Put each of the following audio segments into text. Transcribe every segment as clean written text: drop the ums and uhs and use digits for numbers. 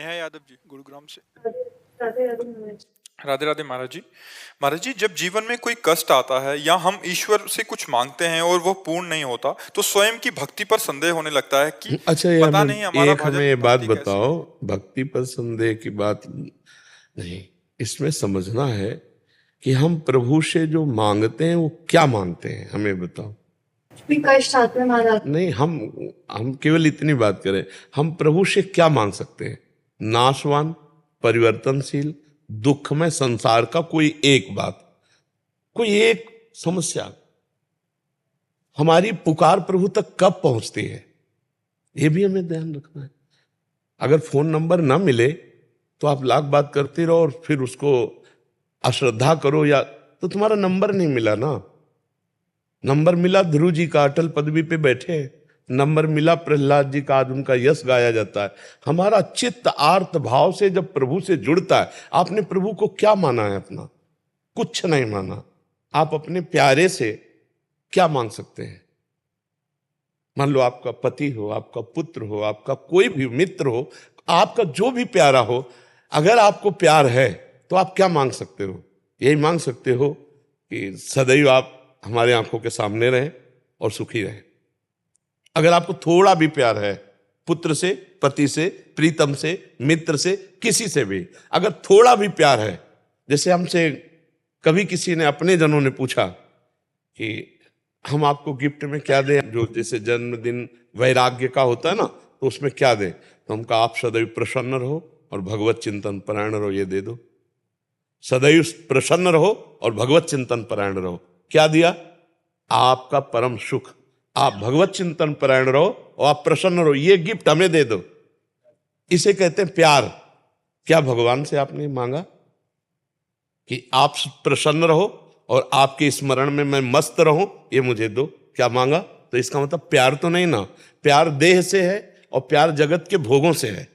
नेहा यादव जी, गुरुग्राम से। राधे राधे महाराज। राधे राधे महाराज जी। महाराज जी, जब जीवन में कोई कष्ट आता है या हम ईश्वर से कुछ मांगते हैं और वो पूर्ण नहीं होता, तो स्वयं की भक्ति पर संदेह होने लगता है कि अच्छा, ये पता हमें नहीं हमारा हमें ये भजन बात भक्ति कैसी बताओ, है। भक्ति पर संदेह की बात नहीं। इसमें समझना है कि हम प्रभु से जो मांगते हैं वो क्या मांगते हैं, हमें बताओ। भी कष्ट हाथ में मारा। नहीं, हम केवल इतनी बात करें, हम प्रभु से क्या मांग सकते हैं? नाशवान, परिवर्तनशील, दुखमय संसार का कोई एक बात, कोई एक समस्या। हमारी पुकार प्रभु तक कब पहुंचती है, ये भी हमें ध्यान रखना है। अगर फोन नंबर ना मिले तो आप लाख बात करते रहो और फिर उसको अश्रद्धा करो, या तो तुम्हारा नंबर नहीं मिला ना। नंबर मिला ध्रुव जी का, अटल पदवी पे बैठे हैं। नंबर मिला प्रहलाद जी का, आज उनका यश गाया जाता है। हमारा चित्त आर्त भाव से जब प्रभु से जुड़ता है, आपने प्रभु को क्या माना है अपना? कुछ नहीं माना। आप अपने प्यारे से क्या मांग सकते हैं? मान लो आपका पति हो, आपका पुत्र हो, आपका कोई भी मित्र हो, आपका जो भी प्यारा हो, अगर आपको प्यार है तो आप क्या मांग सकते हो? यही मांग सकते हो कि सदैव आप हमारे आंखों के सामने रहें और सुखी रहें। अगर आपको थोड़ा भी प्यार है, पुत्र से, पति से, प्रीतम से, मित्र से, किसी से भी अगर थोड़ा भी प्यार है, जैसे हमसे कभी किसी ने, अपने जनों ने पूछा कि हम आपको गिफ्ट में क्या दें, जो जैसे जन्मदिन वैराग्य का होता है ना, तो उसमें क्या दें? तो हम कहा आप सदैव प्रसन्न रहो और भगवत चिंतन परायण रहो, ये दे दो। सदैव प्रसन्न रहो और भगवत चिंतन परायण रहो। क्या दिया? आपका परम सुख। आप भगवत चिंतन परायण रहो और आप प्रसन्न रहो, ये गिफ्ट हमें दे दो। इसे कहते हैं प्यार। क्या भगवान से आपने मांगा कि आप प्रसन्न रहो और आपके स्मरण में मैं मस्त रहूं, ये मुझे दो? क्या मांगा? तो इसका मतलब प्यार तो नहीं ना। प्यार देह से है और प्यार जगत के भोगों से है।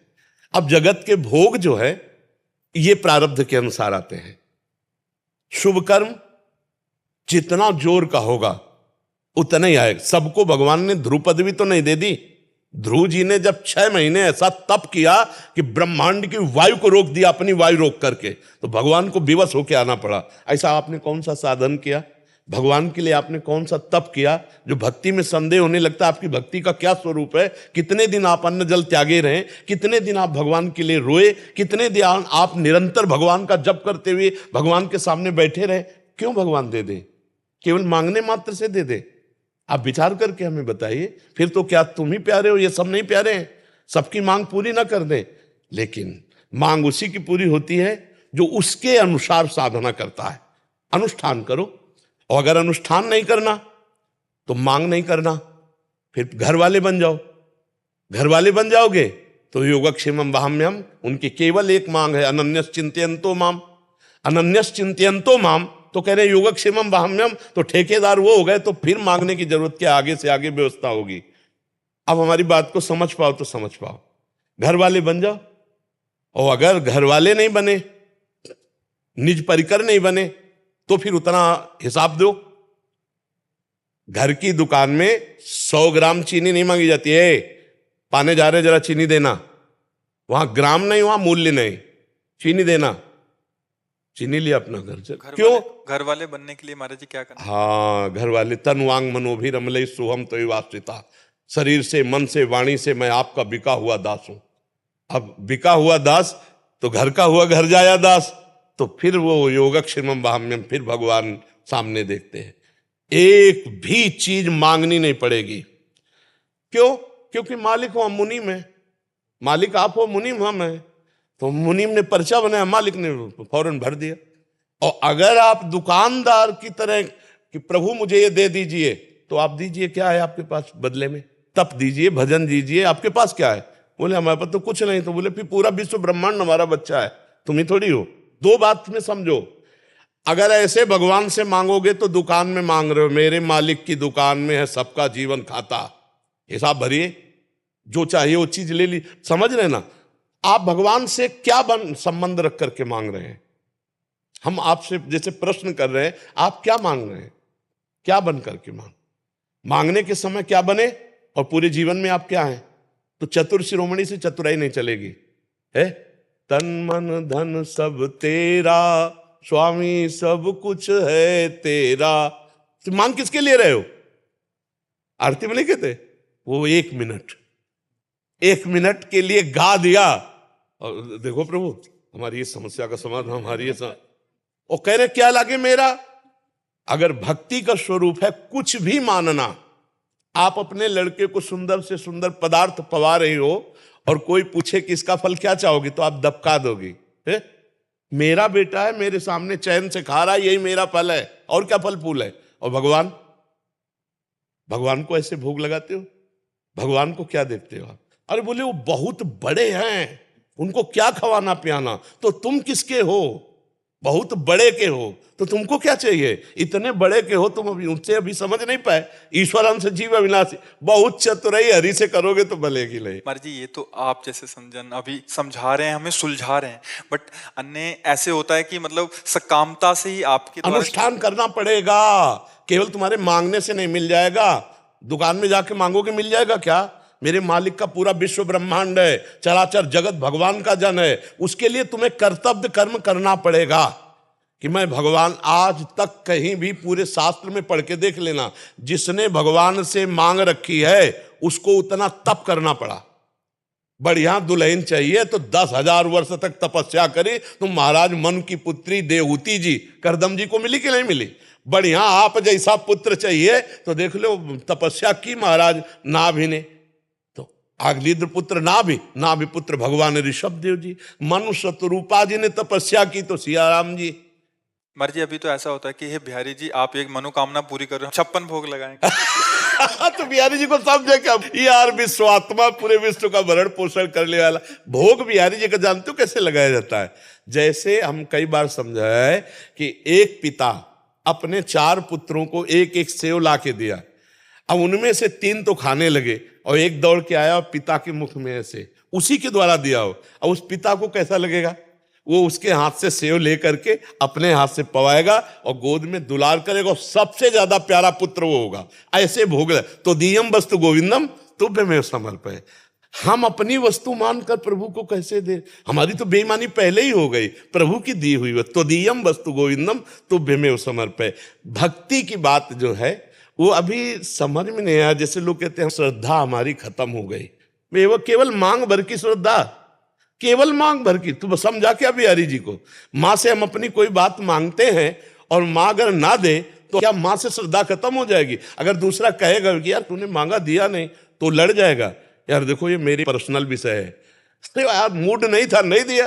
अब जगत के भोग जो है ये प्रारब्ध के अनुसार आते हैं। शुभ कर्म जितना जोर का होगा उतना ही आएगा। सबको भगवान ने ध्रुव पदवी तो नहीं दे दी। ध्रुव जी ने जब 6 महीने ऐसा तप किया कि ब्रह्मांड की वायु को रोक दिया, अपनी वायु रोक करके, तो भगवान को विवश होकर आना पड़ा। ऐसा आपने कौन सा साधन किया भगवान के लिए? आपने कौन सा तप किया? जो भक्ति में संदेह होने लगता है आपकी भक्ति का क्या स्वरूप है। कितने दिन आप अन्न जल त्यागे रहे, कितने दिन आप भगवान के लिए रोए, कितने दिन आप निरंतर भगवान का जप करते हुए भगवान के सामने बैठे रहे। क्यों भगवान दे दे? केवल मांगने मात्र से दे दे? आप विचार करके हमें बताइए। फिर तो क्या तुम ही प्यारे हो, ये सब नहीं प्यारे हैं? सबकी मांग पूरी ना कर दे, लेकिन मांग उसी की पूरी होती है जो उसके अनुसार साधना करता है। अनुष्ठान करो, और अगर अनुष्ठान नहीं करना तो मांग नहीं करना, फिर घर वाले बन जाओ। घर वाले बन जाओगे तो योगक्षेमम वहाम्यम, उनकी केवल एक मांग है, अनन्यस चिंतयन्तो माम। अनन्यस चिंतयन्तो माम तो कह रहे योगक्षेमम वहाम्यम, तो ठेकेदार वो हो गए, तो फिर मांगने की जरूरत क्या? आगे से आगे व्यवस्था होगी। अब हमारी बात को समझ पाओ तो समझ पाओ। घर वाले बन जाओ, और अगर घर वाले नहीं बने, निज परिकर नहीं बने, तो फिर उतना हिसाब दो। घर की दुकान में 100 ग्राम चीनी नहीं मांगी जाती है। पाने जा रहे जरा चीनी देना, वहां ग्राम नहीं, वहां मूल्य नहीं, चीनी देना। चीनी लिया अपना घर से। क्यों? घर वाले बनने के लिए महाराज जी क्या करना? हाँ, घर वाले। तन वांग मनोभी रमले सोहम तो वास्तिता। शरीर से, मन से, वाणी से मैं आपका बिका हुआ दास हूं। अब बिका हुआ दास तो घर का हुआ घर जाया दास, तो फिर वो योगक्षेमम वहाम्यम, फिर भगवान सामने देखते हैं। एक भी चीज मांगनी नहीं पड़ेगी। क्यों? क्योंकि मालिक हो हम, मुनीम है। मालिक आप हो, मुनीम हम है। तो मुनीम ने पर्चा बनाया, मालिक ने फौरन भर दिया। और अगर आप दुकानदार की तरह कि प्रभु मुझे ये दे दीजिए, तो आप दीजिए। क्या है आपके पास बदले में? तप दीजिए, भजन दीजिए। आपके पास क्या है? बोले हमारे पास तो कुछ नहीं। तो बोले फिर पूरा विश्व ब्रह्मांड हमारा बच्चा है, तुम ही थोड़ी हो। दो बात में समझो, अगर ऐसे भगवान से मांगोगे तो दुकान में मांग रहे हो। मेरे मालिक की दुकान में है सबका जीवन खाता, हिसाब भरिए, जो चाहिए वो चीज ले ली। समझ रहे ना? आप भगवान से क्या संबंध रख करके मांग रहे हैं? हम आपसे जैसे प्रश्न कर रहे हैं, आप क्या मांग रहे हैं? क्या बन करके मांगने के समय क्या बने और पूरे जीवन में आप क्या हैं? तो चतुर शिरोमणि से चतुराई नहीं चलेगी। है, तन मन धन सब तेरा, स्वामी सब कुछ है तेरा। तो मांग किसके लिए रहे हो? आरती में नहीं कहते वो 1 मिनट के लिए गा दिया और देखो प्रभु हमारी इस समस्या का समाधान, हमारी और कह रहे क्या लागे मेरा। अगर भक्ति का स्वरूप है कुछ भी मानना, आप अपने लड़के को सुंदर से सुंदर पदार्थ पवा रही हो और कोई पूछे कि इसका फल क्या चाहोगी तो आप दबका दोगी, है? मेरा बेटा है, मेरे सामने चैन से खा रहा है, यही मेरा फल है, और क्या फल फूल है। और भगवान को ऐसे भोग लगाते हो, भगवान को क्या देखते हो आप? अरे बोले वो बहुत बड़े हैं, उनको क्या खवाना पियाना, तो तुम किसके हो? बहुत बड़े के हो तो तुमको क्या चाहिए? इतने बड़े के हो तुम, अभी समझ नहीं पाए। ईश्वरन से जीव अविनाशी, बहुत चतुराई हरि से करोगे तो भलेगी लय। महाराज जी ये तो आप जैसे समझन अभी समझा रहे हैं, हमें सुलझा रहे हैं, बट अन्य ऐसे होता है कि मतलब सकामता से ही आपके अनुष्ठान करना पड़ेगा। केवल तुम्हारे मांगने से नहीं मिल जाएगा। दुकान में जाके मांगोगे मिल जाएगा क्या? मेरे मालिक का पूरा विश्व ब्रह्मांड है, चराचर जगत भगवान का जन है, उसके लिए तुम्हें कर्तव्य कर्म करना पड़ेगा। कि मैं भगवान, आज तक कहीं भी पूरे शास्त्र में पढ़ के देख लेना, जिसने भगवान से मांग रखी है उसको उतना तप करना पड़ा। बढ़िया दुल्हन चाहिए तो 10,000 वर्ष तक तपस्या करे। तो महाराज मन की पुत्री देवहूति जी करदम जी को मिली कि नहीं मिली? बढ़िया आप जैसा पुत्र चाहिए तो देख लो तपस्या की महाराज नाभि ने, तो आगलीद्र पुत्र नाभि पुत्र भगवान ऋषभ देव जी, मनुष्य स्वरूपा जी ने तपस्या की तो सियाराम जी। महाराज जी अभी तो ऐसा होता है कि हे बिहारी जी आप एक मनोकामना पूरी कर रहे हो, 56 भोग लगाएंगे। तो बिहारी जी को समझे क्या यार, विश्वात्मा पूरे विश्व का भरण पोषण करने वाला भोग बिहारी जी का जानते हो कैसे लगाया जाता है? जैसे हम कई बार समझा है कि एक पिता अपने 4 पुत्रों को एक एक सेव ला के दिया। अब उनमें से 3 तो खाने लगे और एक दौड़ के आया और पिता के मुख में ऐसे उसी के द्वारा दिया हो। अब उस पिता को कैसा लगेगा? वो उसके हाथ से सेव लेकर के अपने हाथ से पवाएगा और गोद में दुलार करेगा और सबसे ज्यादा प्यारा पुत्र वो होगा। ऐसे भोग तो दीयम वस्तु गोविंदम तुभ्यमेव समर्पय। हम अपनी वस्तु मानकर प्रभु को कैसे दे? हमारी तो बेईमानी पहले ही हो गई। प्रभु की दी हुई तो दीयम वस्तु गोविंदम तुभ्यमेव समर्पय। भक्ति की बात जो है वो अभी समझ में नहीं आया। जैसे लोग कहते हैं श्रद्धा हमारी खत्म हो गई। वो केवल मांग भर की श्रद्धा, केवल मांग भर की। तू समझा क्या बिहारी जी को? माँ से हम अपनी कोई बात मांगते हैं और माँ अगर ना दे तो क्या माँ से श्रद्धा खत्म हो जाएगी? अगर दूसरा कहेगा कि यार तूने मांगा दिया नहीं, तो लड़ जाएगा, यार देखो ये मेरी पर्सनल विषय है, तो यार मूड नहीं था नहीं दिया,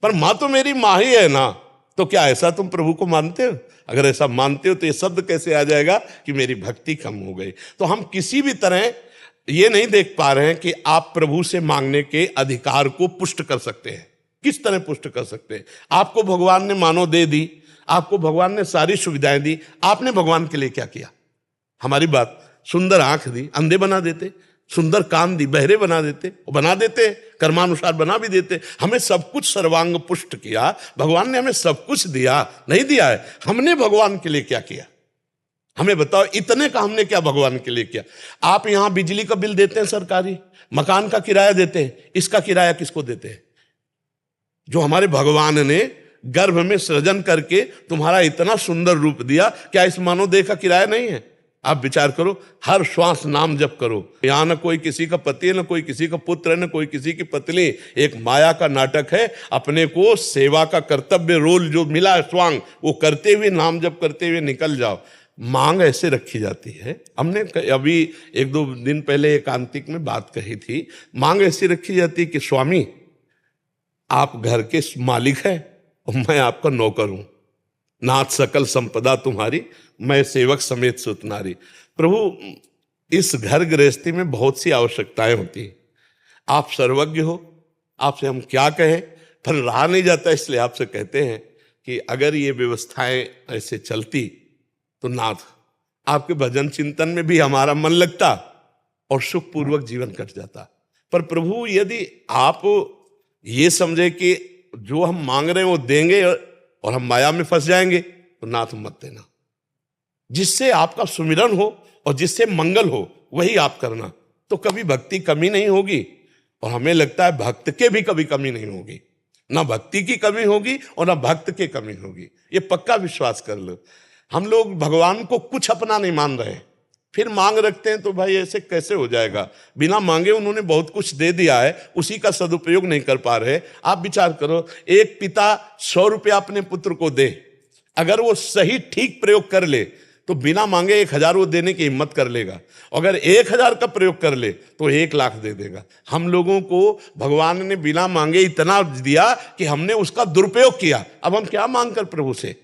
पर माँ तो मेरी माँ ही है ना। तो क्या ऐसा तुम प्रभु को मानते हो? अगर ऐसा मानते हो तो ये शब्द कैसे आ जाएगा कि मेरी भक्ति कम हो गई? तो हम किसी भी तरह ये नहीं देख पा रहे हैं कि आप प्रभु से मांगने के अधिकार को पुष्ट कर सकते हैं। किस तरह पुष्ट कर सकते हैं? आपको भगवान ने मानो दे दी, आपको भगवान ने सारी सुविधाएं दी, आपने भगवान के लिए क्या किया? हमारी बात, सुंदर आंख दी, अंधे बना देते, सुंदर कान दी, बहरे बना देते, बना देते, कर्मानुसार बना भी देते। हमें सब कुछ सर्वांग पुष्ट किया, भगवान ने हमें सब कुछ दिया, नहीं दिया है? हमने भगवान के लिए क्या किया? हमें बताओ, इतने का हमने क्या भगवान के लिए किया? आप यहां बिजली का बिल देते हैं सरकारी, मकान का किराया देते हैं, इसका किराया किसको देते हैं? जो हमारे भगवान ने गर्भ में सृजन करके तुम्हारा इतना सुंदर रूप दिया, क्या इस मानव देह का किराया नहीं है? आप विचार करो, हर श्वास नाम जप करो। यहां न कोई किसी का पति है, न कोई किसी का पुत्र है, न कोई किसी की पत्नी। एक माया का नाटक है। अपने को सेवा का कर्तव्य रोल जो मिला है स्वांग, वो करते हुए नाम जप करते हुए निकल जाओ। मांग ऐसे रखी जाती है। हमने अभी 1-2 दिन पहले एकांतिक में बात कही थी। मांग ऐसी रखी जाती है कि स्वामी आप घर के मालिक हैं और मैं आपका नौकर हूं। नाथ सकल संपदा तुम्हारी, मैं सेवक समेत सुत नारी। प्रभु, इस घर गृहस्थी में बहुत सी आवश्यकताएं होती हैं। आप सर्वज्ञ हो, आपसे हम क्या कहें, पर रहा नहीं जाता, इसलिए आपसे कहते हैं कि अगर ये व्यवस्थाएं ऐसे चलती तो नाथ आपके भजन चिंतन में भी हमारा मन लगता और सुखपूर्वक जीवन कट जाता। पर प्रभु, यदि आप ये समझे कि जो हम मांग रहे हैं वो देंगे और हम माया में फंस जाएंगे, तो नाथ मत देना। जिससे आपका सुमिरन हो और जिससे मंगल हो वही आप करना, तो कभी भक्ति कमी नहीं होगी और हमें लगता है भक्त के भी कभी कमी नहीं होगी, ना भक्ति की कमी होगी और ना भक्त की कमी होगी, ये पक्का विश्वास कर लो। हम लोग भगवान को कुछ अपना नहीं मान रहे, फिर मांग रखते हैं, तो भाई ऐसे कैसे हो जाएगा। बिना मांगे उन्होंने बहुत कुछ दे दिया है, उसी का सदुपयोग नहीं कर पा रहे। आप विचार करो, एक पिता 100 रुपया अपने पुत्र को दे, अगर वो सही ठीक प्रयोग कर ले तो बिना मांगे 1000 वो देने की हिम्मत कर लेगा। अगर 1000 का प्रयोग कर ले तो 1 लाख दे देगा। हम लोगों को भगवान ने बिना मांगे इतना दिया कि हमने उसका दुरुपयोग किया। अब हम क्या मांग कर प्रभु से?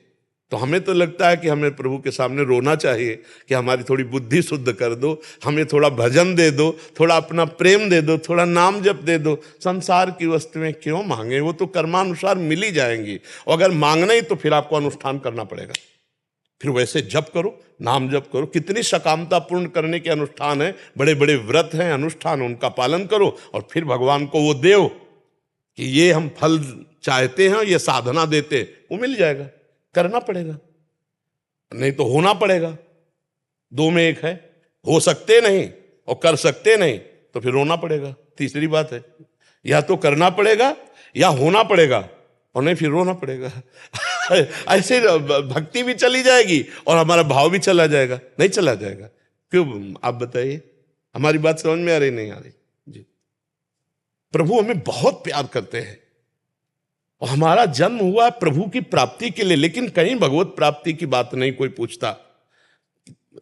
तो हमें तो लगता है कि हमें प्रभु के सामने रोना चाहिए कि हमारी थोड़ी बुद्धि शुद्ध कर दो, हमें थोड़ा भजन दे दो, थोड़ा अपना प्रेम दे दो, थोड़ा नाम जप दे दो। संसार की वस्तुएं क्यों मांगे, वो तो कर्मानुसार मिल ही जाएंगी। अगर मांगना ही तो फिर आपको अनुष्ठान करना पड़ेगा, फिर वैसे जप करो, नाम जप करो। कितनी सकामता पूर्ण करने के अनुष्ठान है, बड़े बड़े व्रत हैं, अनुष्ठान, उनका पालन करो और फिर भगवान को वो दो कि ये हम फल चाहते हैं, ये साधना देते, वो मिल जाएगा। करना पड़ेगा, नहीं तो होना पड़ेगा। 2 में 1 है, हो सकते नहीं और कर सकते नहीं, तो फिर रोना पड़ेगा। तीसरी बात है, या तो करना पड़ेगा या होना पड़ेगा, और नहीं फिर रोना पड़ेगा। ऐसे भक्ति भी चली जाएगी और हमारा भाव भी चला जाएगा। नहीं चला जाएगा, क्यों? आप बताइए, हमारी बात समझ में आ रही नहीं आ रही? जी, प्रभु हमें बहुत प्यार करते हैं और हमारा जन्म हुआ प्रभु की प्राप्ति के लिए, लेकिन कहीं भगवत प्राप्ति की बात नहीं कोई पूछता।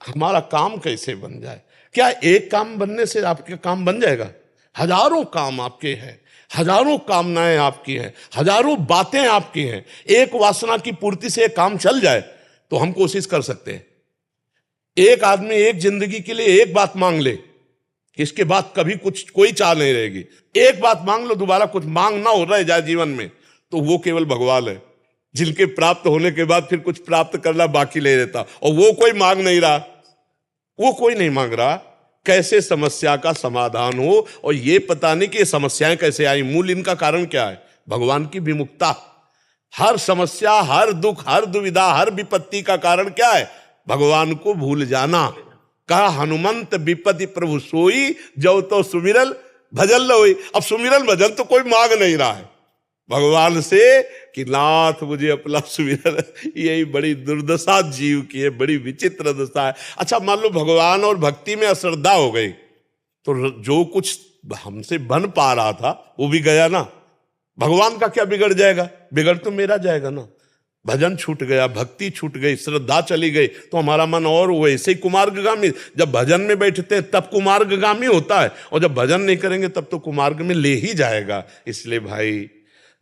हमारा काम कैसे बन जाए? क्या एक काम बनने से आपके काम बन जाएगा? हजारों काम आपके हैं, हजारों कामनाएं आपकी हैं, हजारों बातें आपकी हैं। एक वासना की पूर्ति से एक काम चल जाए तो हम कोशिश कर सकते हैं। एक आदमी एक जिंदगी के लिए एक बात मांग ले, इसके बाद कभी कुछ कोई चाह नहीं रहेगी। एक बात मांग लो, दोबारा कुछ मांग ना हो रहा है जीवन में, तो वो केवल भगवान है, जिनके प्राप्त होने के बाद फिर कुछ प्राप्त करना बाकी नहीं रहता। और वो कोई मांग नहीं रहा, वो कोई नहीं मांग रहा। कैसे समस्या का समाधान हो, और ये पता नहीं कि ये समस्याएं कैसे आई, मूल इनका कारण क्या है? भगवान की विमुखता। हर समस्या, हर दुख, हर दुविधा, हर विपत्ति का कारण क्या है? भगवान को भूल जाना। कहा हनुमंत विपत्ति प्रभु सोई, जो तो सुमिरल भजन लोई। अब सुमिरल भजन तो कोई मांग नहीं रहा है भगवान से कि नाथ मुझे अपना सुमिरन। यही बड़ी दुर्दशा जीव की है, बड़ी विचित्र दशा है। अच्छा, मान लो भगवान और भक्ति में अश्रद्धा हो गई, तो जो कुछ हमसे बन पा रहा था वो भी गया ना। भगवान का क्या बिगड़ जाएगा? बिगड़ तो मेरा जाएगा ना। भजन छूट गया, भक्ति छूट गई, श्रद्धा चली गई, तो हमारा मन और वैसे ही कुमार्गगामी। जब भजन में बैठते हैं तब कुमार्गगामी होता है, और जब भजन नहीं करेंगे तब तो कुमार्ग में ले ही जाएगा। इसलिए भाई,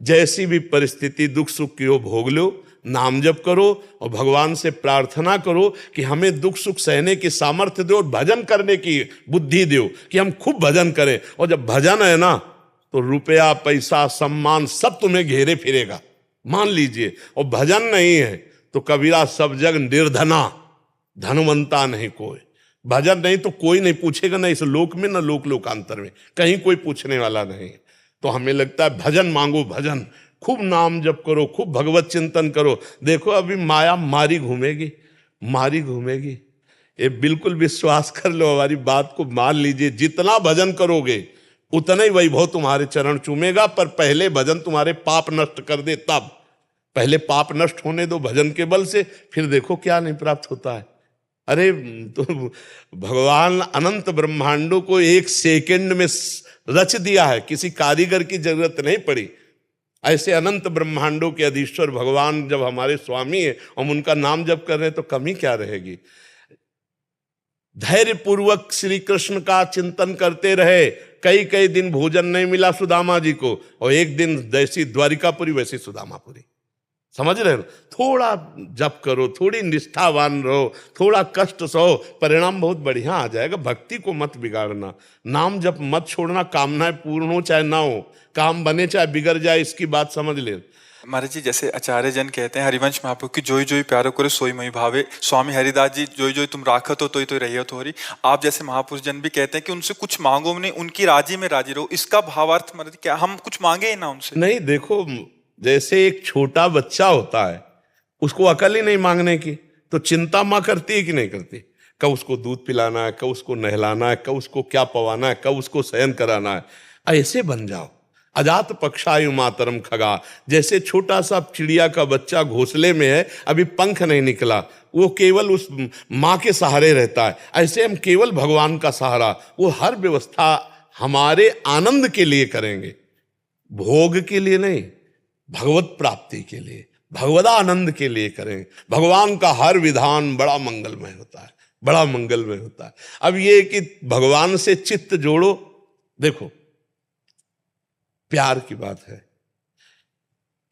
जैसी भी परिस्थिति दुख सुख की हो भोग लो, नाम जप करो और भगवान से प्रार्थना करो कि हमें दुख सुख सहने की सामर्थ्य दो और भजन करने की बुद्धि दो कि हम खूब भजन करें। और जब भजन है ना, तो रुपया पैसा सम्मान सब तुम्हें घेरे फिरेगा, मान लीजिए। और भजन नहीं है तो कबीरा सब जग निर्धना, धनवंता नहीं कोई। भजन नहीं तो कोई नहीं पूछेगा, ना इस लोक में ना लोक लोकांतर में, कहीं कोई पूछने वाला नहीं। तो हमें लगता है भजन मांगो, भजन खूब नाम जप करो, खूब भगवत चिंतन करो। देखो अभी माया मारी घूमेगी, मारी घूमेगी। ये बिल्कुल विश्वास कर लो, हमारी बात को मान लीजिए। जितना भजन करोगे उतना ही वैभव तुम्हारे चरण चूमेगा, पर पहले भजन तुम्हारे पाप नष्ट कर दे। तब पहले पाप नष्ट होने दो भजन के बल से, फिर देखो क्या नहीं प्राप्त होता है। अरे तो भगवान अनंत ब्रह्मांडों को 1 सेकंड में रच दिया है, किसी कारीगर की जरूरत नहीं पड़ी। ऐसे अनंत ब्रह्मांडों के अधीश्वर भगवान जब हमारे स्वामी है, हम उनका नाम जप कर रहे हैं, तो कमी क्या रहेगी? धैर्य पूर्वक श्री कृष्ण का चिंतन करते रहे। कई कई दिन भोजन नहीं मिला सुदामा जी को, और एक दिन जैसी द्वारिकापुरी वैसी सुदामापुरी। समझ रहे हो? थोड़ा जप करो, थोड़ी निष्ठावान रहो, थोड़ा कष्ट सहो, परिणाम बहुत बढ़िया आ जाएगा। भक्ति को मत बिगाड़ना, नाम जप मत छोड़ना। कामनाएं पूर्ण हो चाहे ना हो, काम बने चाहे बिगड़ जाए, इसकी बात समझ ले। महाराज जी, जैसे आचार्य जन कहते हैं हरिवंश महाप्रभु की, जोई जोई प्यारो करे सोई मई भावे। स्वामी हरिदास जी, जोई जोई तुम राखत हो तोई तो रही हो थोड़ी। आप जैसे महापुरुष जन भी कहते हैं कि उनसे कुछ मांगो नहीं, उनकी राजी में राजी रहो। इसका भावार्थ महाराज क्या हम कुछ मांगे ही ना उनसे? नहीं, देखो जैसे एक छोटा बच्चा होता है, उसको अकल ही नहीं मांगने की, तो चिंता माँ करती है कि नहीं करती? कब उसको दूध पिलाना है, कब उसको नहलाना है, कब उसको क्या पवाना है, कब उसको शयन कराना है। ऐसे बन जाओ। अजात पक्षायु मातरम खगा, जैसे छोटा सा चिड़िया का बच्चा घोंसले में है, अभी पंख नहीं निकला, वो केवल उस माँ के सहारे रहता है, ऐसे हम केवल भगवान का सहारा, वो हर व्यवस्था हमारे आनंद के लिए करेंगे, भोग के लिए नहीं, भगवत प्राप्ति के लिए, भगवदा आनंद के लिए करें। भगवान का हर विधान बड़ा मंगलमय होता है, बड़ा मंगलमय होता है। अब ये कि भगवान से चित्त जोड़ो, देखो प्यार की बात है।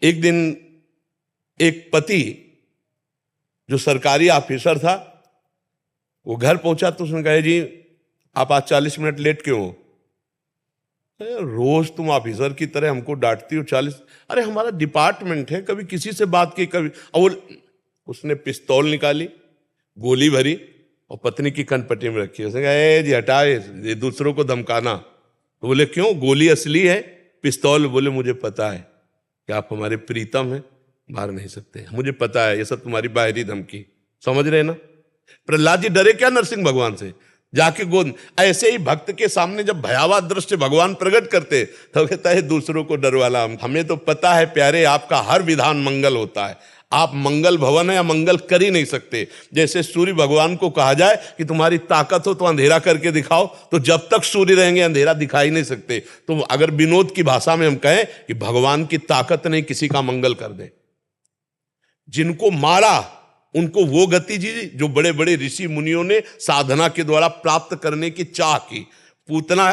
एक दिन एक पति जो सरकारी ऑफिसर था, वो घर पहुंचा तो उसने कहा, जी आप आज 40 मिनट लेट क्यों हो? रोज तुम ऑफिसर की तरह हमको डांटती हो 40। अरे हमारा डिपार्टमेंट है, कभी किसी से बात की, कभी। और उसने पिस्तौल निकाली, गोली भरी और पत्नी की कनपट्टी में रखी। उसने कहा, ए जी हटाए, ये दूसरों को धमकाना। तो बोले क्यों, गोली असली है, पिस्तौल? बोले मुझे पता है कि आप हमारे प्रीतम हैं, मार नहीं सकते, मुझे पता है, ये सब तुम्हारी बाहरी धमकी। समझ रहे ना? प्रहलाद जी डरे क्या नरसिंह भगवान से? जाके गोद। ऐसे ही भक्त के सामने जब भयावह दृश्य भगवान प्रकट करते तो कहता है दूसरों को डर वाला। हमें तो पता है प्यारे, आपका हर विधान मंगल होता है, आप मंगल भवन है या मंगल कर ही नहीं सकते। जैसे सूर्य भगवान को कहा जाए कि तुम्हारी ताकत हो तो अंधेरा करके दिखाओ, तो जब तक सूर्य रहेंगे अंधेरा दिखाई नहीं सकते। तो अगर विनोद की भाषा में हम कहें कि भगवान की ताकत नहीं किसी का मंगल कर दे। जिनको मारा उनको वो गति दी जो बड़े बड़े ऋषि मुनियों ने साधना के द्वारा प्राप्त करने की चाह की। पूतना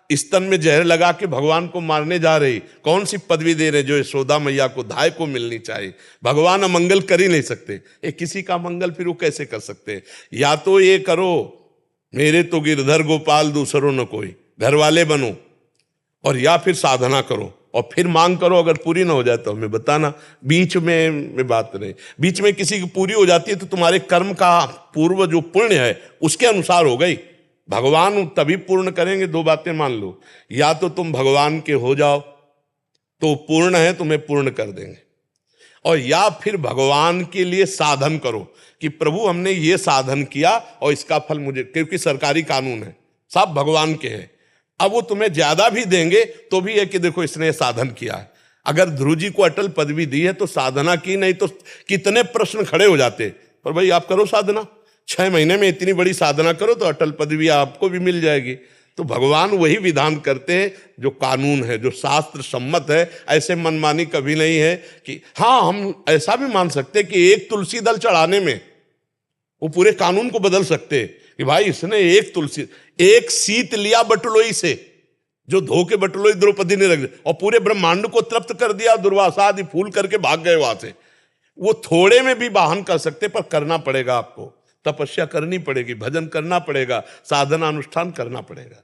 स्तन में जहर लगा के भगवान को मारने जा रही, कौन सी पदवी दे रहे जो यशोदा मैया को धाय को मिलनी चाहिए। भगवान अमंगल कर ही नहीं सकते, किसी का मंगल फिर वो कैसे कर सकते? या तो ये करो, मेरे तो गिरधर गोपाल दूसरों न कोई, घर वाले बनो, और या फिर साधना करो और फिर मांग करो। अगर पूरी ना हो जाए तो हमें बताना, बीच में बात नहीं। बीच में किसी की पूरी हो जाती है तो तुम्हारे कर्म का पूर्व जो पुण्य है उसके अनुसार हो गई। भगवान तभी पूर्ण करेंगे। दो बातें मान लो, या तो तुम भगवान के हो जाओ तो पूर्ण है, तुम्हें पूर्ण कर देंगे, और या फिर भगवान के लिए साधन करो कि प्रभु हमने ये साधन किया और इसका फल मुझे, क्योंकि सरकारी कानून है, सब भगवान के हैं। अब वो तुम्हें ज्यादा भी देंगे तो भी है कि देखो इसने साधन किया है। अगर ध्रुव जी को अटल पदवी दी है तो साधना की, नहीं तो कितने प्रश्न खड़े हो जाते। पर भाई आप करो साधना, 6 महीने में इतनी बड़ी साधना करो तो अटल पदवी आपको भी मिल जाएगी। तो भगवान वही विधान करते हैं जो कानून है, जो शास्त्र सम्मत है। ऐसे मनमानी कभी नहीं है कि हाँ, हम ऐसा भी मान सकते हैं कि एक तुलसी दल चढ़ाने में वो पूरे कानून को बदल सकते हैं कि भाई इसने एक सीत लिया बटलोई से, जो धो के बटलोई द्रौपदी ने रख दिया और पूरे ब्रह्मांड को तृप्त कर दिया, दुर्वासा आदि फूल करके भाग गए वहां से। वो थोड़े में भी वाहन कर सकते, पर करना पड़ेगा आपको, तपस्या करनी पड़ेगी, भजन करना पड़ेगा, साधना अनुष्ठान करना पड़ेगा।